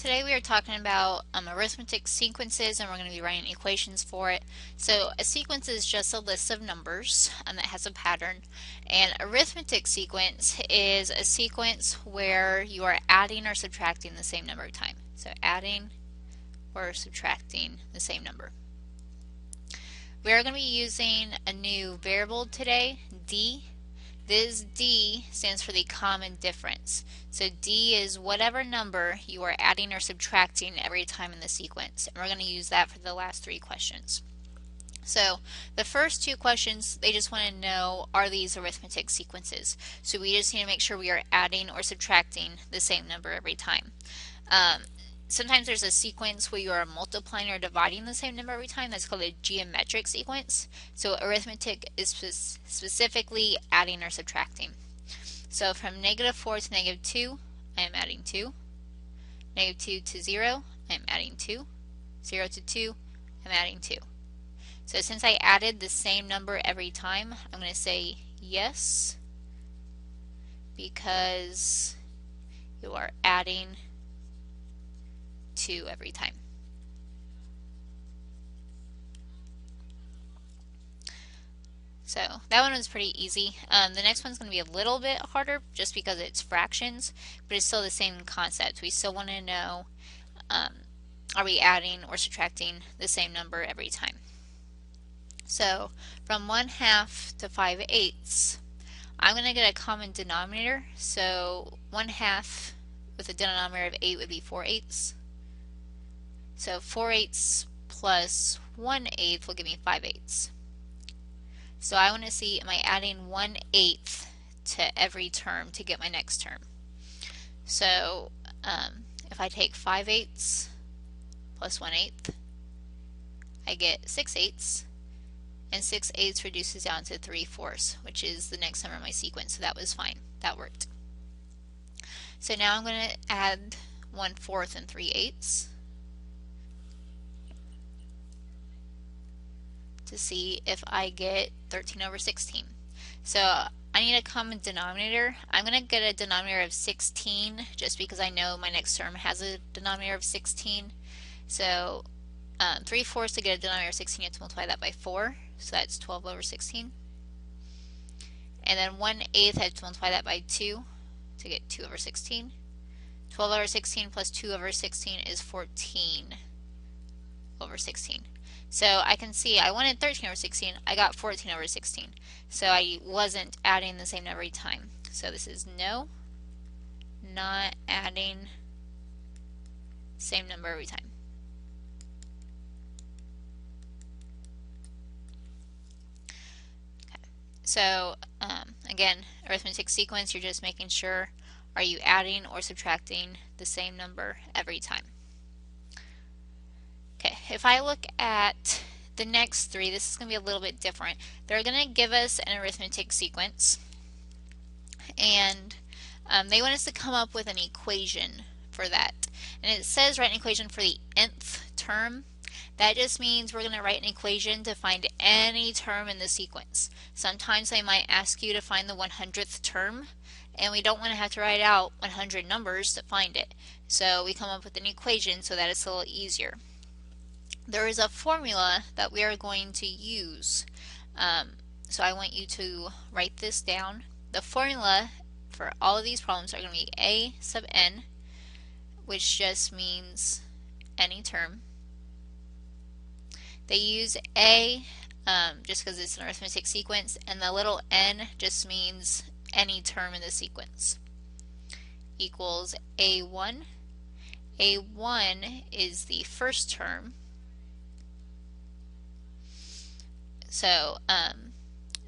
Today we are talking about arithmetic sequences, and we're going to be writing equations for it. So a sequence is just a list of numbers that has a pattern, and arithmetic sequence is a sequence where you are adding or subtracting the same number of times. So adding or subtracting the same number. We are going to be using a new variable today, d. This d stands for the common difference. So d is whatever number you are adding or subtracting every time in the sequence. And we're going to use that for the last three questions. So the first two questions, they just want to know, are these arithmetic sequences? So we just need to make sure we are adding or subtracting the same number every time. Sometimes there's a sequence where you are multiplying or dividing the same number every time. That's called a geometric sequence. So arithmetic is specifically adding or subtracting. So from -4 to -2, I am adding 2. -2 to 0, I am adding 2. 0 to 2, I'm adding 2. So since I added the same number every time, I'm going to say yes, because you are adding 2 every time. So that one was pretty easy. The next one's going to be a little bit harder just because it's fractions, but it's still the same concept. We still want to know, are we adding or subtracting the same number every time? So from 1/2 to 5/8, I'm going to get a common denominator. So 1/2 with a denominator of 8 would be 4/8. So 4/8 plus 1/8 will give me 5/8. So I want to see, am I adding 1/8 to every term to get my next term? So if I take 5/8 plus 1/8, I get 6/8, and 6/8 reduces down to 3/4, which is the next number in my sequence. So that was fine. That worked. So now I'm going to add 1/4 and 3/8 to see if I get 13/16. So I need a common denominator. I'm going to get a denominator of 16 just because I know my next term has a denominator of 16. So 3/4 to get a denominator of 16, you have to multiply that by 4. So that's 12/16. And then 1/8, I have to multiply that by 2 to get 2/16. 12/16 plus 2/16 is 14/16. So I can see I wanted 13/16, I got 14/16. So I wasn't adding the same number every time. So this is no, not adding same number every time. Okay. So again, arithmetic sequence, you're just making sure, are you adding or subtracting the same number every time? Okay, if I look at the next three, this is going to be a little bit different. They're going to give us an arithmetic sequence, and they want us to come up with an equation for that. And it says write an equation for the nth term. That just means we're going to write an equation to find any term in the sequence. Sometimes they might ask you to find the 100th term, and we don't want to have to write out 100 numbers to find it. So we come up with an equation so that it's a little easier. There is a formula that we are going to use. So I want you to write this down. The formula for all of these problems are going to be a sub n, which just means any term. They use a just because it's an arithmetic sequence, and the little n just means any term in the sequence, equals a1. a1 is the first term. So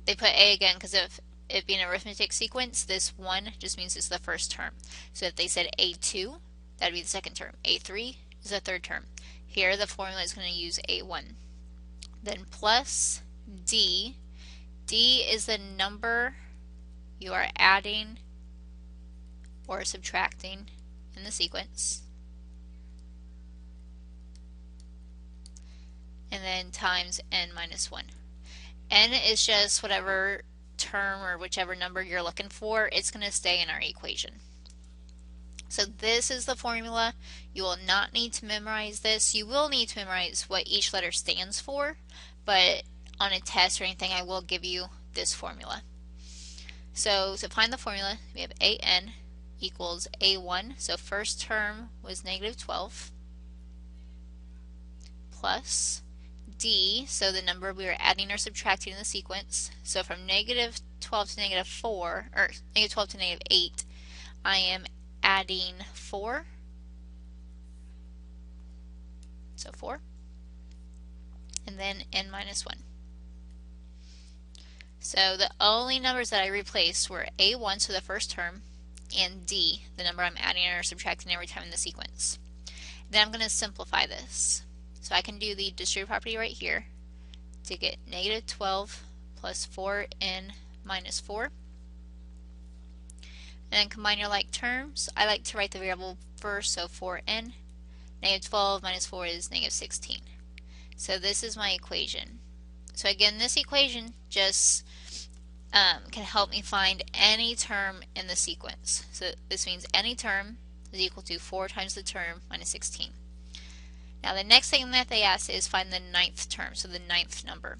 they put a again because of it being an arithmetic sequence, this 1 just means it's the first term. So if they said a2, that would be the second term. a3 is the third term. Here the formula is going to use a1. Then plus d. d is the number you are adding or subtracting in the sequence. And then times n minus 1. N is just whatever term or whichever number you're looking for. It's going to stay in our equation. So this is the formula. You will not need to memorize this. You will need to memorize what each letter stands for, but on a test or anything, I will give you this formula. So to find the formula, we have AN equals A1. So first term was negative 12 plus D, so the number we were adding or subtracting in the sequence. So from negative 12 to negative 4, or negative 12 to negative 8, I am adding 4. So 4. And then n minus 1. So the only numbers that I replaced were A1, so the first term, and D, the number I'm adding or subtracting every time in the sequence. Then I'm going to simplify this. So I can do the distributive property right here to get negative 12 plus 4n minus 4. And then combine your like terms. I like to write the variable first, so 4n. Negative 12 minus 4 is negative 16. So this is my equation. So again, this equation just can help me find any term in the sequence. So this means any term is equal to 4 times the term minus 16. Now the next thing that they ask is find the 9th term, so the 9th number.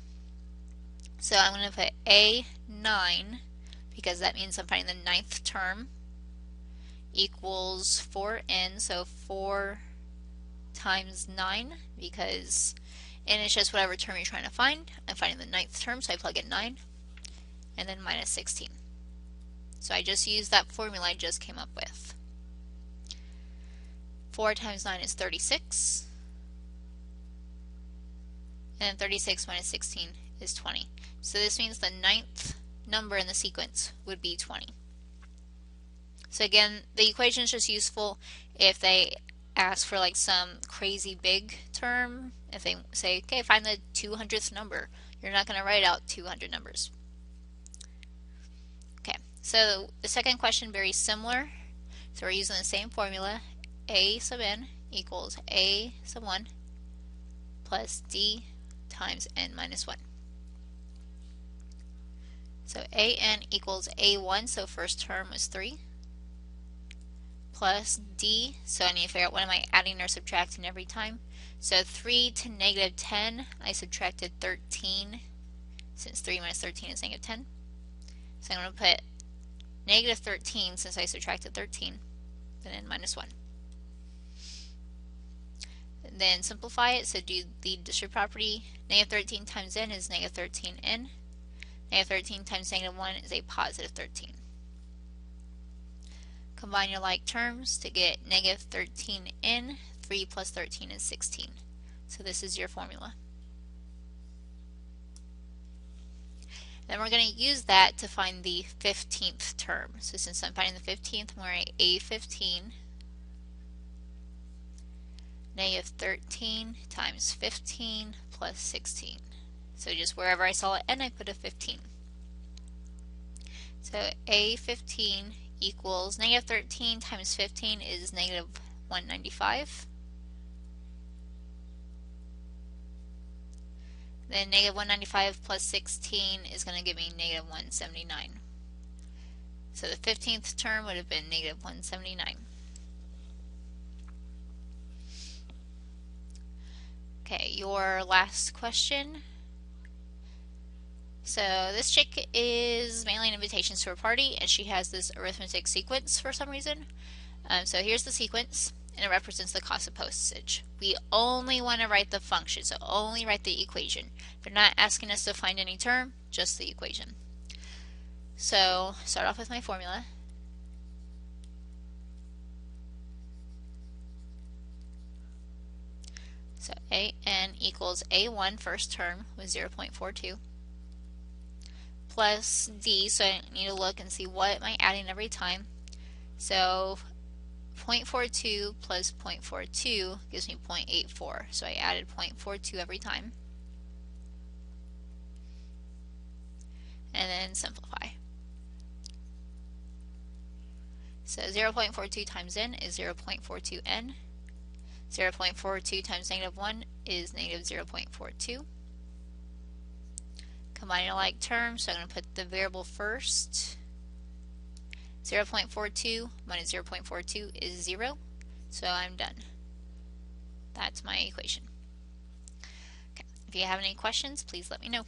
So I'm going to put A9 because that means I'm finding the 9th term equals 4n, so 4 times 9 because n is just whatever term you're trying to find. I'm finding the 9th term, so I plug in 9 and then minus 16. So I just used that formula I just came up with. 4 times 9 is 36. And 36 minus 16 is 20. So this means the 9th number in the sequence would be 20. So again, the equation is just useful if they ask for like some crazy big term. If they say, okay, find the 200th number, you're not going to write out 200 numbers. Okay, so the second question, very similar. So we're using the same formula. A sub n equals A sub 1 plus D times n minus 1. So an equals A1, so first term was 3, plus D, so I need to figure out what am I adding or subtracting every time. So 3 to negative 10, I subtracted 13, since 3 minus 13 is negative 10. So I'm going to put negative 13 since I subtracted 13, and then minus 1. Then simplify it, so do the distributive property. Negative 13 times n is negative 13n. Negative 13 times negative 1 is a positive 13. Combine your like terms to get negative 13n. 3 plus 13 is 16. So this is your formula. Then we're going to use that to find the 15th term. So since I'm finding the 15th, I'm going to write A15 negative 13 times 15 plus 16. So just wherever I saw an n, I put a 15. So A15 equals negative 13 times 15 is negative 195. Then negative 195 plus 16 is going to give me negative 179. So the 15th term would have been negative 179. Okay, your last question. So this chick is mailing invitations to her party, and she has this arithmetic sequence for some reason. So here's the sequence, and it represents the cost of postage. We only want to write the function, so only write the equation. They're not asking us to find any term, just the equation. So start off with my formula. So an equals A1 first term with 0.42 plus D, so I need to look and see what am I adding every time. So 0.42 plus 0.42 gives me 0.84, so I added 0.42 every time. And then simplify. So 0.42 times n is 0.42n. 0.42 times negative 1 is negative 0.42. Combine your like terms, so I'm going to put the variable first. 0.42 minus 0.42 is 0, so I'm done. That's my equation. Okay. If you have any questions, please let me know.